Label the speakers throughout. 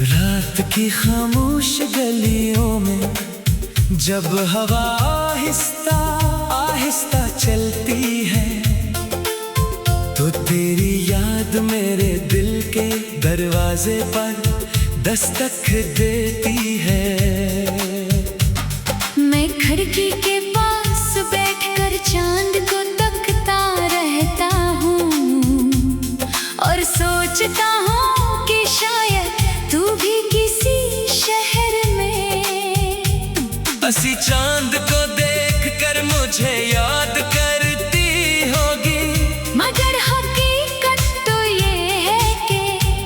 Speaker 1: रात की खामोश गलियों में जब हवा आहिस्ता आहिस्ता चलती है, तो तेरी याद मेरे दिल के दरवाजे पर दस्तक देती है।
Speaker 2: मैं खिड़की के पास बैठकर चांद को तकता रहता हूँ और सोचता हूँ कि शायद तू भी किसी शहर में
Speaker 1: हंसी चांद को देखकर मुझे याद करती होगी,
Speaker 2: मगर हकीकत तो ये है कि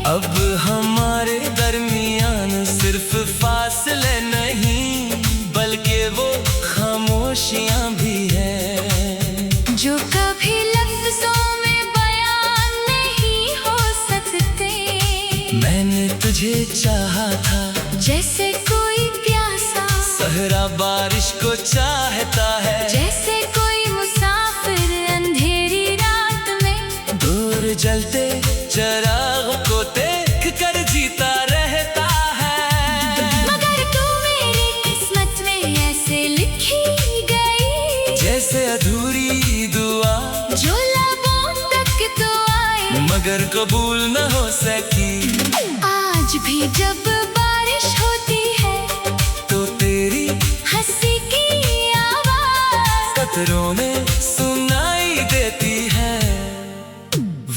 Speaker 1: अब हमारे दरमियान सिर्फ फासले नहीं बल्कि वो खामोशियां भी है,
Speaker 2: जो कभी लफ्जों में बयान नहीं हो सकते।
Speaker 1: मैंने तुझे चाहा था
Speaker 2: जैसे कोई प्यासा
Speaker 1: सहरा बारिश को चाहता है,
Speaker 2: जैसे कोई मुसाफिर अंधेरी रात में
Speaker 1: दूर जलते चिराग को देख कर जीता रहता है।
Speaker 2: मगर तू मेरी किस्मत में ऐसे लिखी गई,
Speaker 1: जैसे अधूरी दुआ
Speaker 2: जो लबों तक तो आई
Speaker 1: मगर कबूल न हो सकी।
Speaker 2: आज भी जब बारिश होती है
Speaker 1: तो तेरी
Speaker 2: हंसी की आवाज
Speaker 1: कतरों में सुनाई देती है,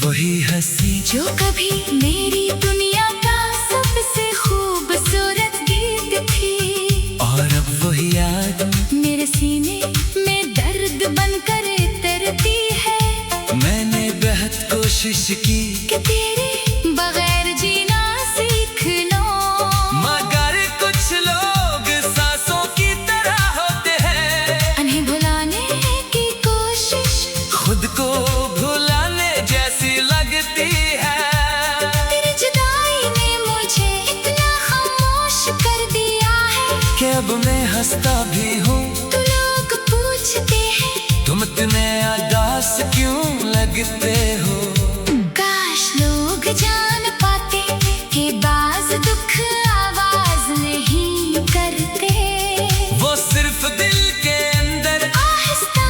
Speaker 1: वही हंसी
Speaker 2: जो कभी मेरी दुनिया का सबसे खूबसूरत गीत थी,
Speaker 1: और अब वही याद
Speaker 2: मेरे सीने में दर्द बनकर तरती है।
Speaker 1: मैंने बेहद कोशिश की
Speaker 2: कि तेरे बगैर जीना सीख लो,
Speaker 1: मगर कुछ लोग सांसों की तरह होते हैं,
Speaker 2: उन्हें भुलाने की कोशिश
Speaker 1: खुद को भुलाने जैसी लगती है।
Speaker 2: तेरी जुदाई ने मुझे इतना खामोश कर दिया है
Speaker 1: कि अब मैं हंसता भी हूँ
Speaker 2: तो लोग पूछते हैं
Speaker 1: तुम इतने उदास क्यों लगते हो।
Speaker 2: काश लोग जान पाते कि बाज दुख आवाज नहीं करते,
Speaker 1: वो सिर्फ दिल के अंदर
Speaker 2: आहिस्ता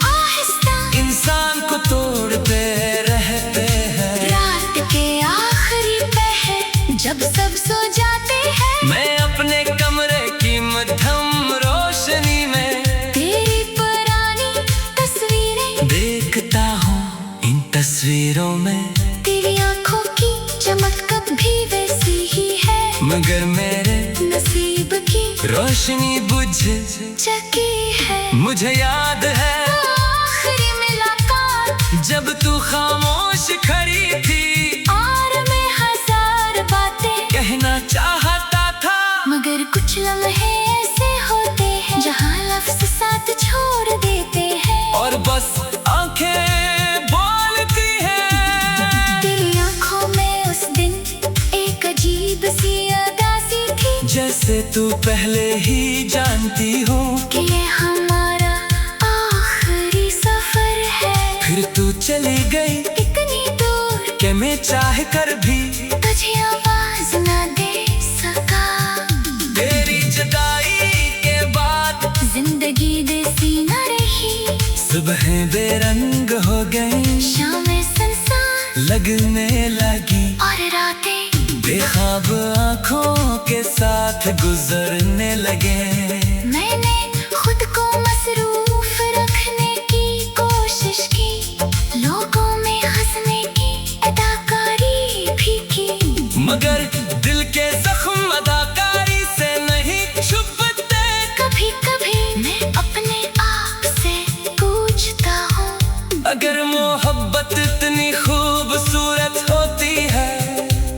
Speaker 2: आहिस्ता
Speaker 1: इंसान को तोड़ते रहते हैं।
Speaker 2: रात के आखिरी पहर जब सब सो जाते हैं,
Speaker 1: मैं अपने कमरे की मध्यम रोशनी में
Speaker 2: तेरी पुरानी तस्वीरें
Speaker 1: देखता हूँ। इन तस्वीरों में
Speaker 2: तेरी आंखों की चमक कभी वैसी ही है,
Speaker 1: मगर मेरे
Speaker 2: नसीब की
Speaker 1: रोशनी बुझ
Speaker 2: चकी है।
Speaker 1: मुझे याद है
Speaker 2: आखिरी मुलाकात
Speaker 1: जब तू खामोश खड़ी थी,
Speaker 2: और मैं हजार बातें
Speaker 1: कहना चाहता था,
Speaker 2: मगर कुछ लम्हे ऐसे होते हैं जहाँ लफ्ज़ साथ छोड़ देते हैं
Speaker 1: और बस आंखें बोलती हैं।
Speaker 2: तेरी आंखों में उस दिन एक अजीब सी उदासी थी,
Speaker 1: जैसे तू पहले ही जानती हो
Speaker 2: कि ये हमारा आखिरी सफर है।
Speaker 1: फिर तू चली गई
Speaker 2: इतनी दूर
Speaker 1: कि मैं चाह कर भी
Speaker 2: तुझे आवाज ना दे सका।
Speaker 1: तेरी जुदाई के बाद
Speaker 2: जिंदगी देसी न रही,
Speaker 1: सुबह बेरंग हो गई,
Speaker 2: शामें सुनसान
Speaker 1: लगने लगी,
Speaker 2: और रातें
Speaker 1: बेख्वाब आंखों के साथ गुजरने लगे।
Speaker 2: मैंने खुद को मसरूफ रखने की कोशिश की, लोगों में हंसने की अदाकारी भी की,
Speaker 1: मगर दिल के जख्म अदाकारी से नहीं छुपते।
Speaker 2: कभी कभी मैं अपने आप से पूछता हूँ,
Speaker 1: अगर मोहब्बत इतनी खूबसूरत होती है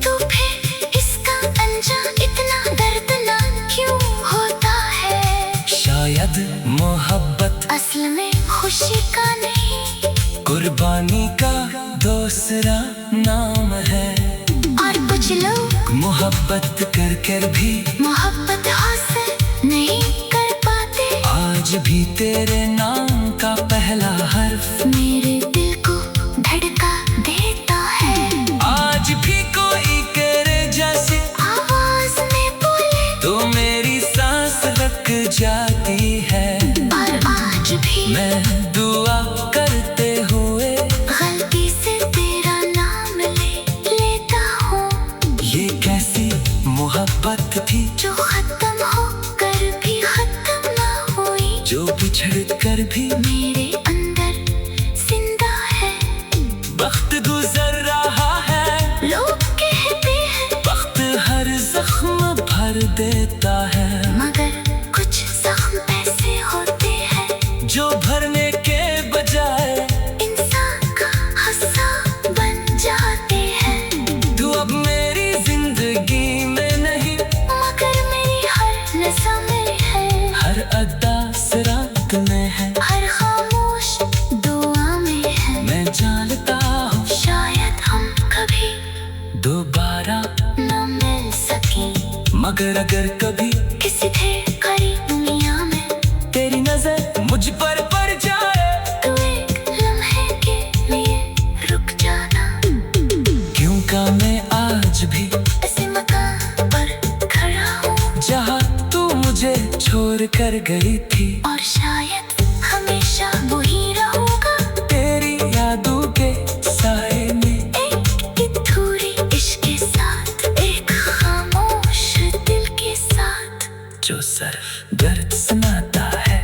Speaker 2: तो फिर इसका अंजाम इतना दर्दनाक क्यों होता है।
Speaker 1: शायद मोहब्बत
Speaker 2: असल में खुशी का नहीं,
Speaker 1: कुर्बानी का दूसरा नाम है।
Speaker 2: और कुछ लोग
Speaker 1: मोहब्बत कर कर भी
Speaker 2: मोहब्बत हासिल नहीं कर पाते।
Speaker 1: आज भी तेरे नाम का पहला हर्फ
Speaker 2: मेरे दिल को धड़का देता है,
Speaker 1: आज भी कोई करे जैसे
Speaker 2: आवाज
Speaker 1: मोहब्बत थी
Speaker 2: जो खत्म हो कर भी खत्म ना हुई,
Speaker 1: जो बिछड़ कर भी
Speaker 2: मेरे अंदर जिंदा है।
Speaker 1: वक्त गुजर रहा है,
Speaker 2: लोग कहते हैं
Speaker 1: वक्त हर जख्म भर देता है,
Speaker 2: मगर कुछ जख्म ऐसे होते हैं
Speaker 1: जो भरने के बजाय
Speaker 2: इंसान का हंसा बन जाते हैं।
Speaker 1: तू अब मेरी जिंदगी में नहीं,
Speaker 2: मगर मेरी हर नज़ा में है,
Speaker 1: हर अदा सिरात में है,
Speaker 2: हर खामोश दुआ में है।
Speaker 1: मैं जानता हूँ
Speaker 2: शायद हम कभी
Speaker 1: दोबारा
Speaker 2: न मिल सके,
Speaker 1: मगर अगर कभी
Speaker 2: किसी ढेर करीब दुनिया में
Speaker 1: तेरी नजर मुझ पर पड़ जाए,
Speaker 2: तो एक लम्हे के लिए रुक जाना।
Speaker 1: क्योंकि मैं आज भी
Speaker 2: ऐसे मकान पर खड़ा हूँ
Speaker 1: जहाँ तू मुझे छोड़ कर गई थी,
Speaker 2: और शायद हमेशा वही रहूंगा,
Speaker 1: तेरी यादों के साए में,
Speaker 2: एक अधूरी इश्क के साथ, एक खामोश दिल के साथ,
Speaker 1: जो सिर्फ दर्द सुनाता है।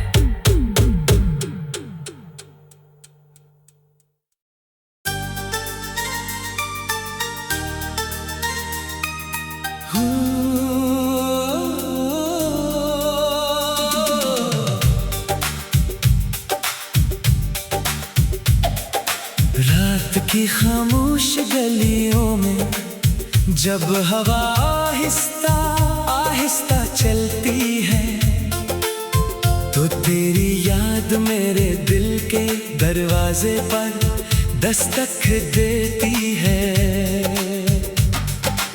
Speaker 1: रात की खामोश गलियों में जब हवा आहिस्ता आहिस्ता चलती है, तो तेरी याद मेरे दिल के दरवाजे पर दस्तक देती है।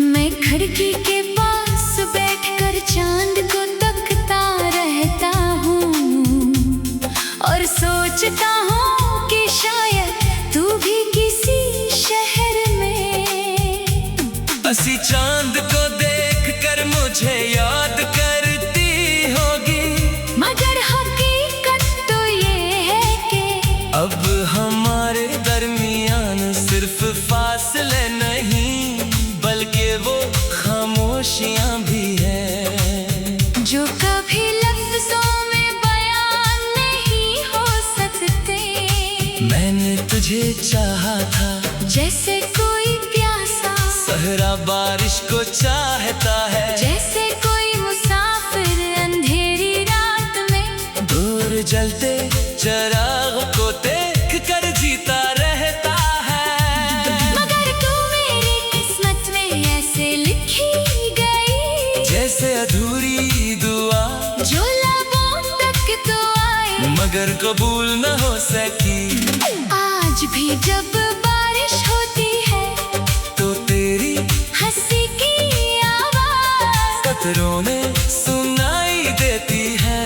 Speaker 2: मैं खिड़की के पास बैठकर चांद को तकता रहता हूँ और सोचता हूँ कि शायद तू भी किसी शहर में।
Speaker 1: असी चांद को देख कर मुझे याद करती होगी,
Speaker 2: मगर हकीकत तो ये है कि
Speaker 1: अब हमारे दरमियान सिर्फ फासले नहीं, बल्कि वो खामोशियां भी है,
Speaker 2: जो कभी लफ्जों में बयान नहीं हो सकते।
Speaker 1: मैंने तुझे चाहा था
Speaker 2: जैसे कोई प्यासा,
Speaker 1: सहरा बारिश को चाहता है,
Speaker 2: जैसे कोई मुसाफिर अंधेरी रात में
Speaker 1: दूर जलते चराग को देख कर जीता रहता है।
Speaker 2: मगर तू मेरी किस्मत में ऐसे लिखी गई,
Speaker 1: जैसे अधूरी दुआ
Speaker 2: जो लबों तक तो आए,
Speaker 1: मगर कबूल न हो सकी।
Speaker 2: आज भी जब बारिश होती है
Speaker 1: तो तेरी
Speaker 2: हंसी की आवाज
Speaker 1: कतरों में सुनाई देती है,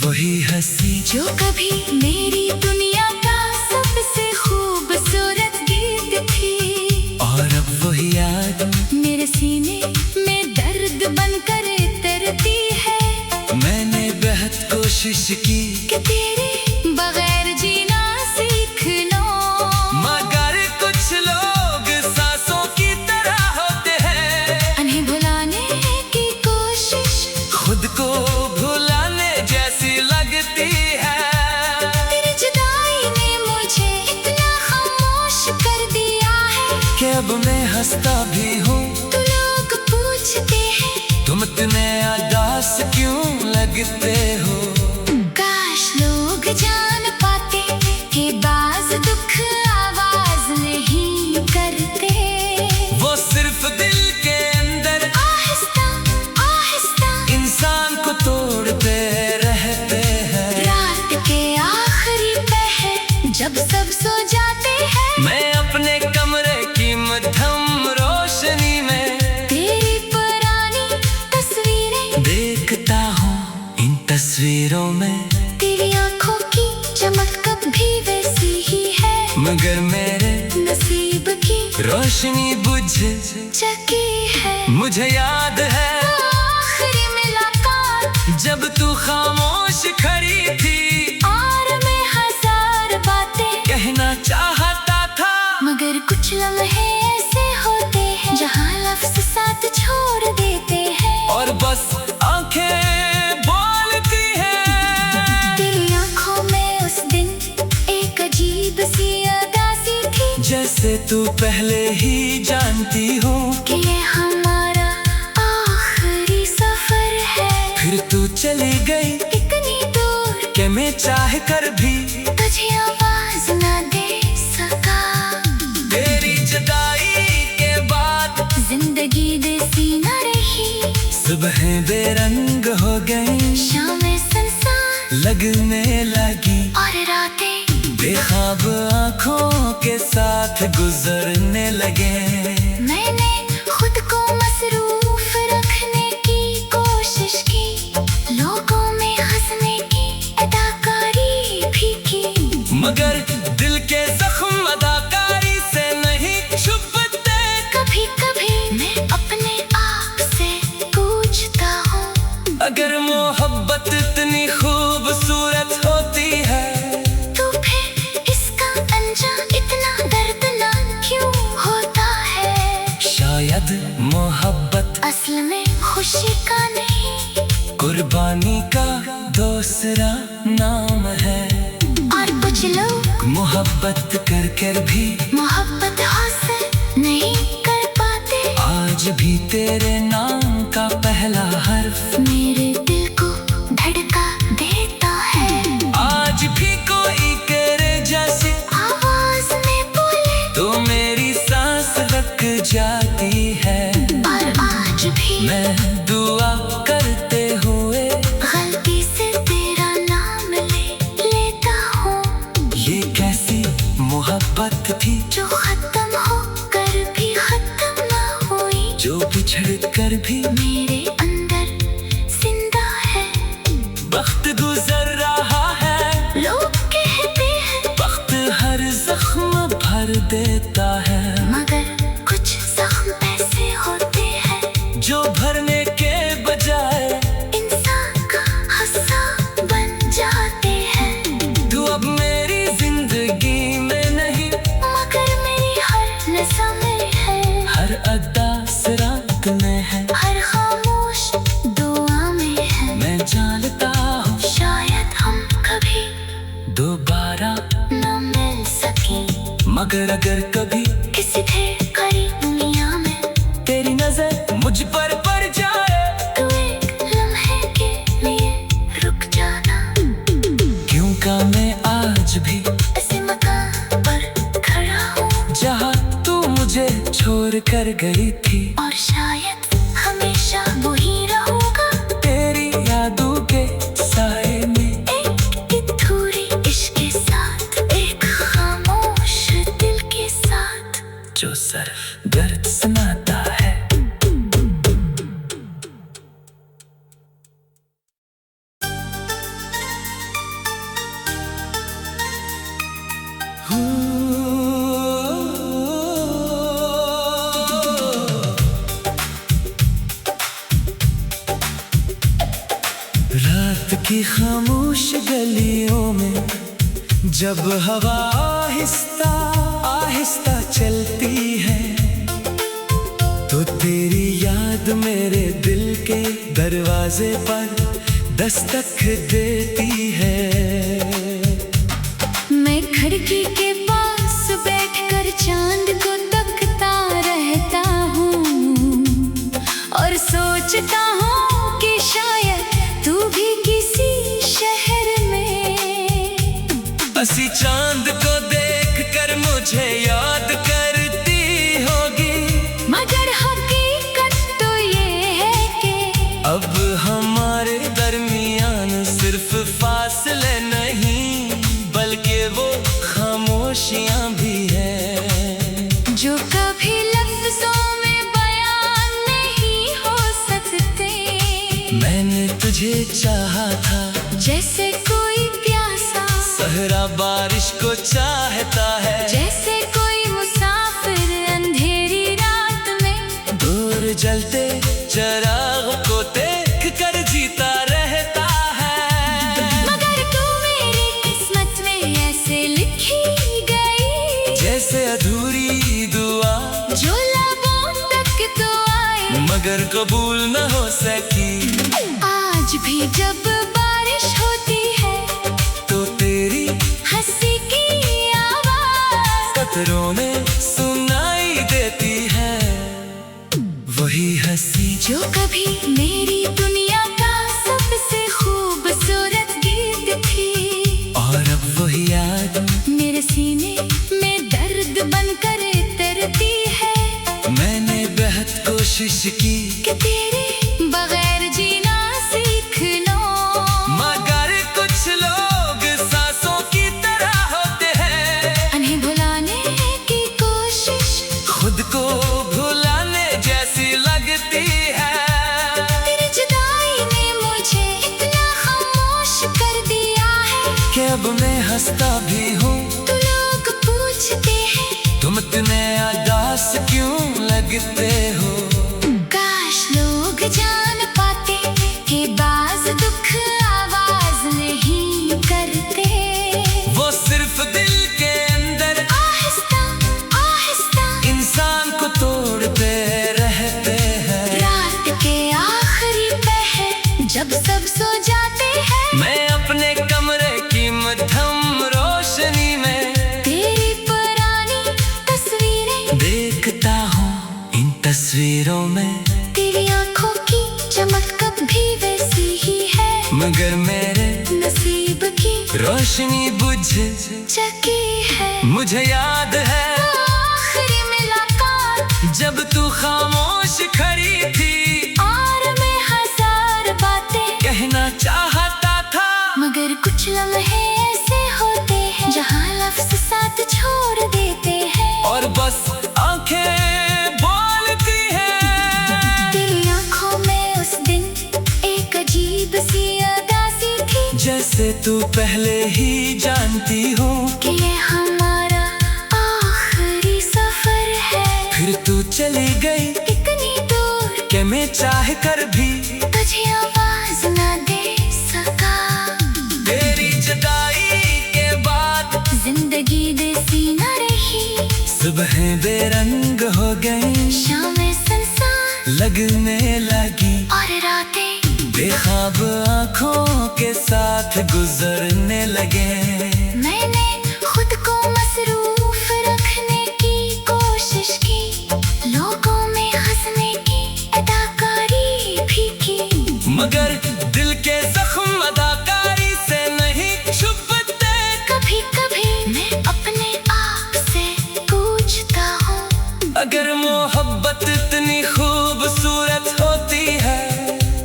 Speaker 1: वही हंसी
Speaker 2: जो कभी मेरी दुनिया का सबसे खूबसूरत गीत थी,
Speaker 1: और अब वही याद
Speaker 2: मेरे सीने में दर्द बनकर तरती है।
Speaker 1: मैंने बेहद कोशिश की
Speaker 2: कि तेरे बगैर जीना सीख लो,
Speaker 1: मगर कुछ लोग सांसों की तरह होते हैं,
Speaker 2: उन्हें भुलाने की कोशिश
Speaker 1: खुद को भुलाने जैसी लगती है।
Speaker 2: तेरी जुदाई ने मुझे इतना खामोश कर दिया है
Speaker 1: कि अब मैं हंसता भी हूँ,
Speaker 2: तो लोग पूछते हैं
Speaker 1: तुम इतने उदास क्यों लगते हो।
Speaker 2: काश लोग जान पाते कि बाज दुख आवाज नहीं करते,
Speaker 1: वो सिर्फ दिल के अंदर
Speaker 2: आहिस्ता आहिस्ता
Speaker 1: इंसान को तोड़ते रहते हैं।
Speaker 2: रात के आखिरी पहर जब सब सो जाते हैं,
Speaker 1: मैं अपने कमरे की मध्यम रोशनी में
Speaker 2: तेरी पुरानी तस्वीरें
Speaker 1: देखता हूँ, इन तस्वीरों में
Speaker 2: तेरी आंखों की चमक कभी वैसी ही है,
Speaker 1: मगर मेरे
Speaker 2: नसीब की
Speaker 1: रोशनी बुझ
Speaker 2: चकी है।
Speaker 1: मुझे याद है
Speaker 2: आखिरी मुलाकात
Speaker 1: जब तू खामोश खड़ी थी,
Speaker 2: और मैं हजार बातें
Speaker 1: कहना चाहता था,
Speaker 2: मगर कुछ लम्हे ऐसे होते हैं जहाँ लफ्ज साथ छोड़
Speaker 1: जैसे तू पहले ही जानती हो
Speaker 2: कि ये हमारा आखिरी सफर है।
Speaker 1: फिर तू चली गई
Speaker 2: इतनी दूर
Speaker 1: कि मैं चाह कर भी
Speaker 2: तुझे आवाज ना दे सका।
Speaker 1: तेरी जुदाई के बाद
Speaker 2: जिंदगी देसी न रही,
Speaker 1: सुबहें बेरंग हो गई,
Speaker 2: शामें सुनसान
Speaker 1: लगने लगी
Speaker 2: और रातें
Speaker 1: बेख्वाब आँखों के साथ गुजरने लगे।
Speaker 2: मैंने खुद को मसरूफ रखने की कोशिश की, लोगों में हंसने की अदाकारी भी की,
Speaker 1: मगर दिल के जख्म अदाकारी से नहीं छुपते।
Speaker 2: कभी कभी मैं अपने आप से पूछता हूँ,
Speaker 1: अगर मोहब्बत इतनी खूबसूरत होती है
Speaker 2: तो फिर इसका अंजाम इतना दर्दनाक क्यों होता है।
Speaker 1: शायद मोहब्बत
Speaker 2: असल में खुशी का नहीं,
Speaker 1: कुर्बानी का दूसरा नाम है।
Speaker 2: और कुछ लोग
Speaker 1: मोहब्बत कर कर भी
Speaker 2: मोहब्बत हासिल नहीं कर पाते।
Speaker 1: आज भी तेरे नाम का पहला हर्फ
Speaker 2: मेरे दिल को धड़का देता है,
Speaker 1: आज भी कोई तेरे जैसे
Speaker 2: आवाज में बोले
Speaker 1: तो मेरी सांस रुक जाती है।
Speaker 2: और आज भी
Speaker 1: मैं दुआ करते हुए
Speaker 2: गलती से तेरा नाम लेता हूँ।
Speaker 1: ये कैसी मोहब्बत थी
Speaker 2: जो खत्म हो कर भी खत्म ना हुई,
Speaker 1: जो बिछड़ कर भी
Speaker 2: मेरे अंदर जिंदा है।
Speaker 1: वक्त गुजर रहा है,
Speaker 2: लोग कहते हैं
Speaker 1: वक्त हर जख्म भर देता है,
Speaker 2: मगर कुछ जख्म ऐसे होते हैं
Speaker 1: जो भरने के बजाय
Speaker 2: इंसान का हंसा बन जाते हैं।
Speaker 1: तू अब मेरी जिंदगी में नहीं,
Speaker 2: मगर मेरी हर नसा में है,
Speaker 1: हर अदा सिरात में है,
Speaker 2: हर खामोश दुआ में है।
Speaker 1: मैं जानता हूँ
Speaker 2: शायद हम कभी
Speaker 1: दोबारा
Speaker 2: न मिल सके,
Speaker 1: मगर अगर कभी
Speaker 2: किसी ढेर करी दुनिया में
Speaker 1: तेरी नजर मुझ पर पड़ जाए
Speaker 2: तो एक लम्हे के लिए रुक जाना।
Speaker 1: क्यों का मैं आज भी
Speaker 2: ऐसे मकान पर खड़ा हूँ
Speaker 1: जहाँ तू मुझे छोड़ कर गई थी,
Speaker 2: और शायद हमेशा वही रहूंगा,
Speaker 1: तेरी यादों के साए में
Speaker 2: एक अधूरी इश्क के साथ, एक खामोश दिल के साथ।
Speaker 1: जो सिर्फ दर्द सुनाता है। रात की खामोश गलियों में जब हवा आहिस्ता आहिस्ता चलती है, तो तेरी याद मेरे दिल के दरवाजे पर दस्तक देती है।
Speaker 2: मैं खिड़की के पास बैठकर चांद को तकता रहता हूँ और सोचता हूँ कि शायद तू भी किसी शहर में।
Speaker 1: हंसी चांद को देख कर मुझे याद करती होगी,
Speaker 2: मगर हकीकत तो ये है कि
Speaker 1: अब हमारे दरमियान सिर्फ फासले नहीं बल्कि वो खामोशियां भी है,
Speaker 2: जो कभी लफ्जों में बयान नहीं हो सकते।
Speaker 1: मैंने तुझे चाहा था
Speaker 2: जैसे कोई प्यासा,
Speaker 1: सहरा बारिश को चाहता है,
Speaker 2: जैसे कोई मुसाफिर अंधेरी रात में
Speaker 1: दूर जलते चराग को देख कर जीता रहता है।
Speaker 2: मगर तू मेरी किस्मत में ऐसे लिखी गई,
Speaker 1: जैसे अधूरी दुआ
Speaker 2: जो लबों तक तो आई
Speaker 1: मगर कबूल न हो सकी।
Speaker 2: आज भी जब बारिश होती है
Speaker 1: तो तेरी
Speaker 2: हंसी की आवाज
Speaker 1: कतरों में वही हंसी
Speaker 2: जो कभी मेरी दुनिया का सबसे खूबसूरत गीत थी।
Speaker 1: और अब वही याद
Speaker 2: मेरे सीने में दर्द बनकर तरती है।
Speaker 1: मैंने बेहद कोशिश की
Speaker 2: कि तेरे बगैर जीना सीख लो।
Speaker 1: मगर कुछ लोग सांसों की तरह होते हैं,
Speaker 2: उन्हें भुलाने की कोशिश
Speaker 1: खुद को भुलाने जैसी लगती है।
Speaker 2: तेरी जुदाई ने मुझे इतना खामोश कर दिया है
Speaker 1: कि अब मैं हंसता भी हूँ
Speaker 2: तो लोग पूछते हैं
Speaker 1: तुम इतने उदास क्यों लगते हो।
Speaker 2: काश लोग जान पाते कि बाज दुख आवाज नहीं करते।
Speaker 1: वो सिर्फ दिल के अंदर
Speaker 2: आहिस्ता आहिस्ता
Speaker 1: इंसान को तोड़ते रहते हैं।
Speaker 2: रात के आखिरी पहर जब सब सो जाते हैं,
Speaker 1: मैं अपने कमरे की मध्यम रोशनी में
Speaker 2: तेरी पुरानी तस्वीरें
Speaker 1: देखता हूँ। इन तस्वीरों में
Speaker 2: तेरी आंखों की चमक कभी वैसी ही है।
Speaker 1: मगर मेरे
Speaker 2: नसीब की
Speaker 1: रोशनी बुझ
Speaker 2: चकी है।
Speaker 1: मुझे याद है
Speaker 2: आखिरी मुलाकात
Speaker 1: जब तू खामोश खड़ी थी
Speaker 2: और मैं हजार बातें
Speaker 1: कहना चाहता था।
Speaker 2: मगर कुछ लम्हे ऐसे होते हैं जहाँ लफ्ज़ साथ छोड़ देते हैं।
Speaker 1: और बस आंखें बोलती हैं।
Speaker 2: तेरी आंखों में उस दिन एक अजीब सी उदासी थी,
Speaker 1: जैसे तू पहले ही जानती हूँ
Speaker 2: कि ये हमारा आखिरी सफर है।
Speaker 1: फिर तू चली गई
Speaker 2: इतनी दूर
Speaker 1: कि मैं चाह कर भी
Speaker 2: तुझे आवाज ना दे सका।
Speaker 1: तेरी जुदाई के बाद
Speaker 2: जिंदगी देसी न रही,
Speaker 1: सुबह बेरंग हो गई,
Speaker 2: शामें सुनसान
Speaker 1: लगने लगी
Speaker 2: और रातें
Speaker 1: बेख्वाब आँखों के साथ गुजरने लगे।
Speaker 2: मैंने खुद को मसरूफ रखने की कोशिश की, लोगों में हंसने की अदाकारी भी की।
Speaker 1: मगर दिल के जख्म अदाकारी से नहीं छुपते।
Speaker 2: कभी कभी मैं अपने आप से पूछता हूँ,
Speaker 1: अगर मोहब्बत इतनी खूबसूरत होती है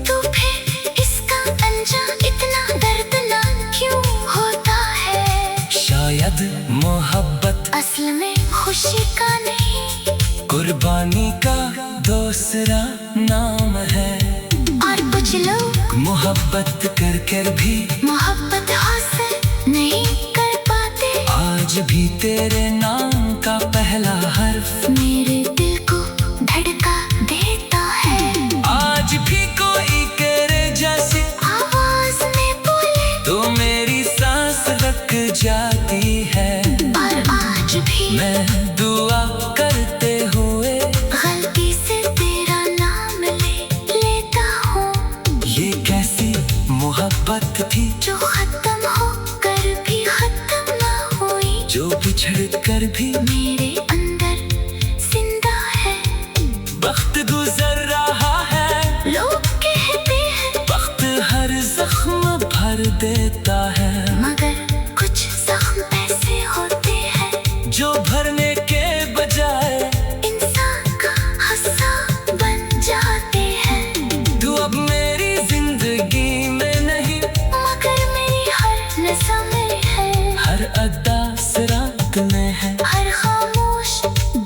Speaker 2: तो फिर इसका अंजाम इतना दर्दनाक क्यों होता है।
Speaker 1: शायद मोहब्बत
Speaker 2: असल में खुशी का नहीं,
Speaker 1: कुर्बानी का दूसरा नाम है।
Speaker 2: और कुछ लोग
Speaker 1: मोहब्बत कर कर भी
Speaker 2: मोहब्बत हासिल नहीं कर पाते।
Speaker 1: आज भी तेरे नाम का पहला हर्फ
Speaker 2: मेरे दिल को धड़का देता है।
Speaker 1: आज भी कोई करे जैसे
Speaker 2: आवाज में बोले
Speaker 1: तो मेरी सांस रुक जाती है।
Speaker 2: और आज भी
Speaker 1: मैं दुआ करते हुए
Speaker 2: गलती से तेरा नाम लेता हूँ।
Speaker 1: ये कैसी मोहब्बत थी
Speaker 2: जो खत्म हो कर भी खत्म ना हुई,
Speaker 1: जो बिछड़ कर भी
Speaker 2: मेरे अंदर जिंदा है।
Speaker 1: वक्त गुजर रहा है,
Speaker 2: लोग कहते हैं
Speaker 1: वक्त हर जख्म भर देता है।
Speaker 2: मगर कुछ जख्म ऐसे होते हैं
Speaker 1: जो भरने के बजाय
Speaker 2: इंसान का हंसा बन जाते हैं।
Speaker 1: तू अब मेरी जिंदगी में नहीं,
Speaker 2: मगर मेरी हर नज़ा में है,
Speaker 1: हर अदा रात में है,
Speaker 2: हर खामोश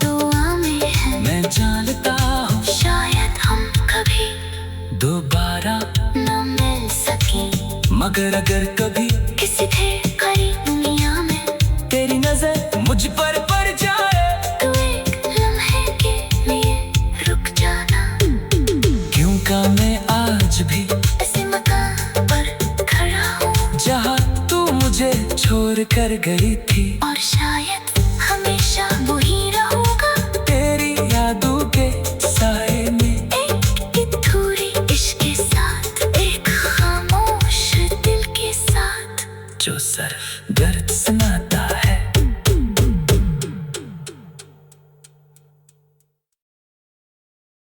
Speaker 2: दुआ में है।
Speaker 1: मैं जानता हूँ
Speaker 2: शायद हम कभी
Speaker 1: दोबारा
Speaker 2: न मिल सके,
Speaker 1: मगर अगर कभी
Speaker 2: किसी ढेर करी दुनिया में
Speaker 1: तेरी नजर मुझ पर पड़ जाए
Speaker 2: तो एक लम्हे के लिए रुक जाना।
Speaker 1: क्योंकि मैं आज भी
Speaker 2: ऐसे मकान पर खड़ा हूँ
Speaker 1: जहाँ तू मुझे छोड़ कर गई थी।
Speaker 2: और शायद